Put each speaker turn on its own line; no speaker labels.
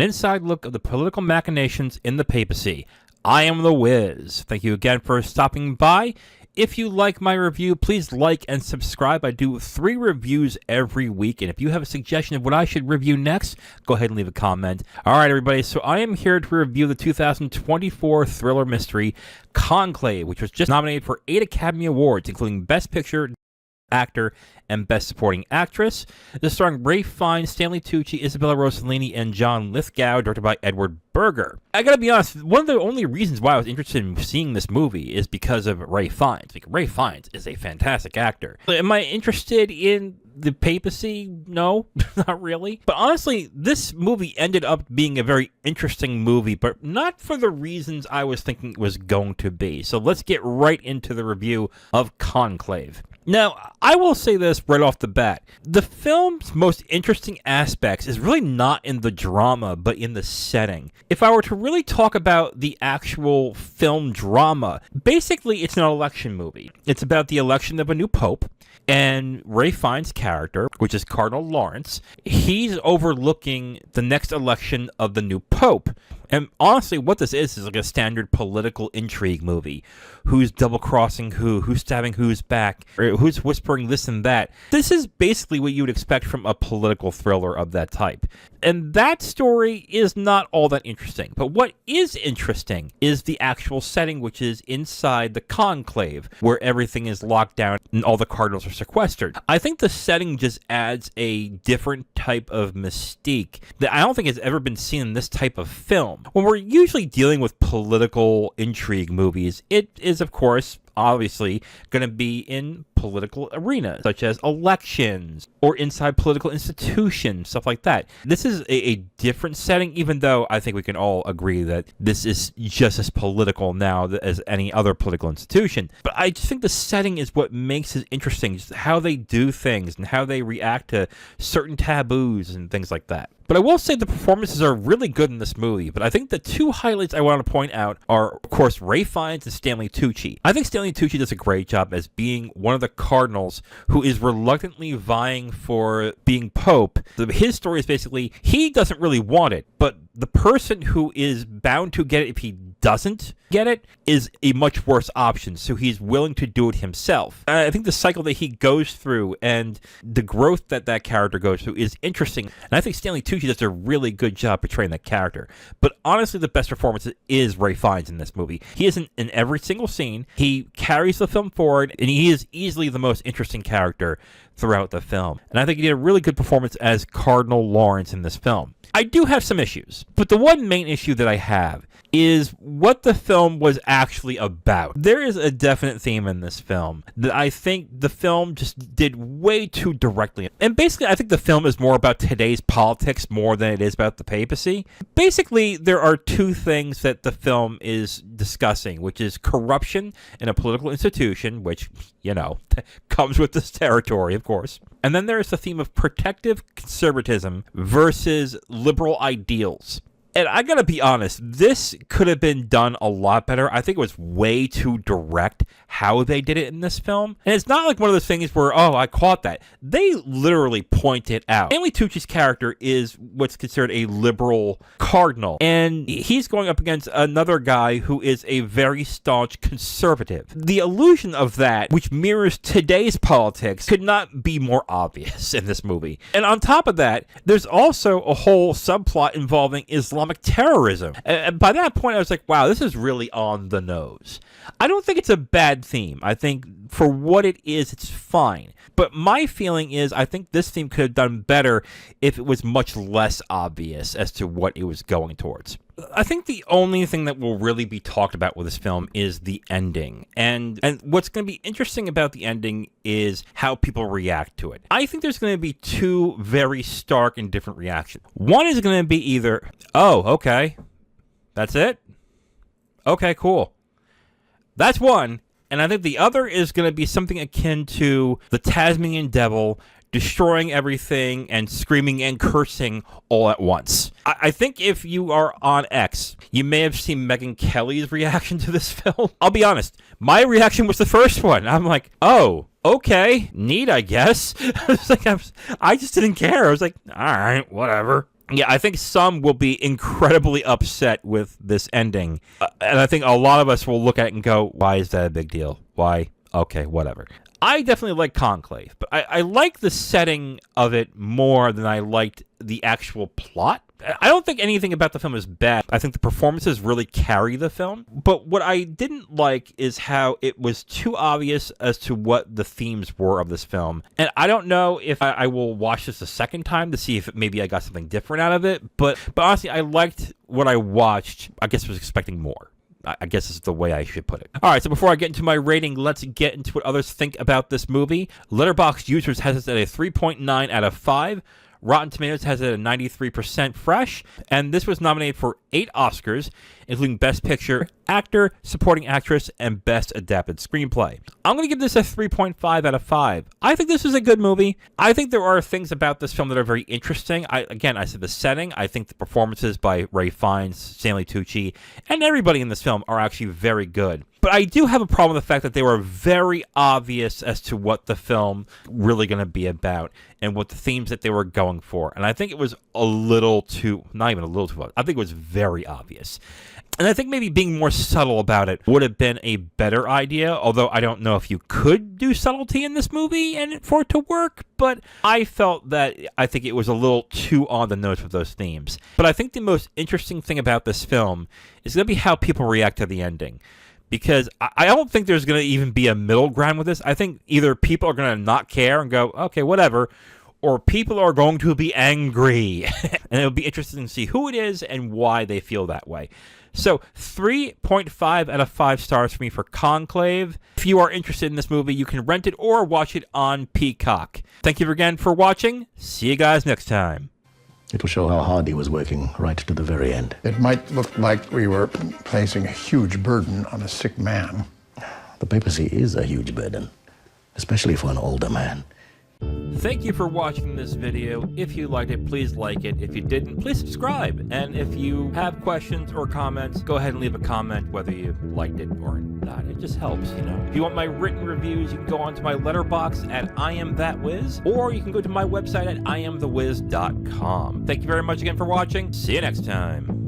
inside look of the political machinations in the papacy. I am the Wiz. Thank you again for stopping by. If you like my review, please like and subscribe. I do 3 reviews every week, and if you have a suggestion of what I should review next, go ahead and leave a comment. All right, everybody, so I am here to review the 2024 thriller mystery Conclave, which was just nominated for 8 Academy Awards, including Best Picture, Actor, and Best Supporting Actress. This is starring Ralph Fiennes, Stanley Tucci, Isabella Rossellini, and John Lithgow, directed by Edward Berger. I gotta be honest, one of the only reasons why I was interested in seeing this movie is because of Ralph Fiennes. Like, Ralph Fiennes is a fantastic actor. Am I interested in the papacy? No, not really. But honestly, this movie ended up being a very interesting movie, but not for the reasons I was thinking it was going to be. So let's get right into the review of Conclave. Now, I will say this right off the bat. The film's most interesting aspects is really not in the drama, but in the setting. If I were to really talk about the actual film drama, basically it's an election movie. It's about the election of a new pope, and Ralph Fiennes' character, which is Cardinal Lawrence, he's overlooking the next election of the new pope. And honestly, what this is like a standard political intrigue movie. Who's double-crossing who, who's stabbing who's back, or who's whispering this and that. This is basically what you would expect from a political thriller of that type. And that story is not all that interesting. But what is interesting is the actual setting, which is inside the conclave, where everything is locked down and all the cardinals are sequestered. I think the setting just adds a different type of mystique that I don't think has ever been seen in this type of film. When we're usually dealing with political intrigue movies, it is, of course, obviously going to be in political arenas, such as elections or inside political institutions, stuff like that. This is a different setting, even though I think we can all agree that this is just as political now as any other political institution. But I just think the setting is what makes it interesting, just how they do things and how they react to certain taboos and things like that. But I will say the performances are really good in this movie, but I think the 2 highlights I want to point out are, of course, Ralph Fiennes and Stanley Tucci. I think Stanley Tucci does a great job as being one of the cardinals who is reluctantly vying for being pope. His story is basically, he doesn't really want it, but the person who is bound to get it if he doesn't get it is a much worse option, so he's willing to do it himself. I think the cycle that he goes through and the growth that that character goes through is interesting, and I think Stanley Tucci does a really good job portraying that character. But honestly, the best performance is Ralph Fiennes in this movie. He isn't in every single scene. He carries the film forward, and he is easily the most interesting character throughout the film. And I think he did a really good performance as Cardinal Lawrence in this film. I do have some issues, but the one main issue that I have is what the film was actually about. There is a definite theme in this film that I think the film just did way too directly. And basically, I think the film is more about today's politics more than it is about the papacy. Basically, there are 2 things that the film is discussing, which is corruption in a political institution, which, you know, comes with this territory, of course. And then there's the theme of protective conservatism versus liberal ideals. And I gotta be honest, this could have been done a lot better. I think it was way too direct how they did it in this film. And it's not like one of those things where, oh, I caught that. They literally point it out. Stanley Tucci's character is what's considered a liberal cardinal. And he's going up against another guy who is a very staunch conservative. The illusion of that, which mirrors today's politics, could not be more obvious in this movie. And on top of that, there's also a whole subplot involving Islamic terrorism. And by that point, I was like, wow, this is really on the nose. I don't think it's a bad theme. I think for what it is, it's fine. But my feeling is I think this theme could have done better if it was much less obvious as to what it was going towards. I think the only thing that will really be talked about with this film is the ending. And what's going to be interesting about the ending is how people react to it. I think there's going to be 2 very stark and different reactions. One is going to be either, oh, okay, that's it? Okay, cool. That's one. And I think the other is going to be something akin to the Tasmanian Devil destroying everything and screaming and cursing all at once. I think if you are on X, you may have seen Megyn Kelly's reaction to this film. I'll be honest, my reaction was the first one. I'm like, oh, okay, neat, I guess. I just didn't care. I was like, all right, whatever. Yeah, I think some will be incredibly upset with this ending. And I think a lot of us will look at it and go, why is that a big deal? Why? Okay, whatever. I definitely like Conclave, but I like the setting of it more than I liked the actual plot. I don't think anything about the film is bad. I think the performances really carry the film. But what I didn't like is how it was too obvious as to what the themes were of this film. And I don't know if I will watch this a second time to see if maybe I got something different out of it. But honestly, I liked what I watched. I guess I was expecting more. I guess is the way I should put it. All right, so before I get into my rating, let's get into what others think about this movie. Letterboxd users has it at a 3.9 out of 5. Rotten Tomatoes has it at a 93% fresh, and this was nominated for 8 Oscars, including Best Picture, Actor, Supporting Actress, and Best Adapted Screenplay. I'm going to give this a 3.5 out of 5. I think this is a good movie. I think there are things about this film that are very interesting. I said the setting. I think the performances by Ralph Fiennes, Stanley Tucci, and everybody in this film are actually very good. But I do have a problem with the fact that they were very obvious as to what the film really going to be about and what the themes that they were going for. And I think it was a little too, not even a little too, I think it was very obvious. And I think maybe being more subtle about it would have been a better idea, although I don't know if you could do subtlety in this movie and for it to work, but I felt that I think it was a little too on the nose with those themes. But I think the most interesting thing about this film is going to be how people react to the ending. Because I don't think there's going to even be a middle ground with this. I think either people are going to not care and go, okay, whatever, or people are going to be angry. And it'll be interesting to see who it is and why they feel that way. So 3.5 out of 5 stars for me for Conclave. If you are interested in this movie, you can rent it or watch it on Peacock. Thank you again for watching. See you guys next time.
It'll show how hard he was working right to the very end.
It might look like we were placing a huge burden on a sick man.
The papacy is a huge burden, especially for an older man.
Thank you for watching this video. If you liked it, please like it. If you didn't, please subscribe. And if you have questions or comments, go ahead and leave a comment whether you liked it or not. It just helps, you know. If you want my written reviews, you can go onto my letterbox at IamThatWiz, or you can go to my website at IamTheWiz.com. Thank you very much again for watching. See you next time.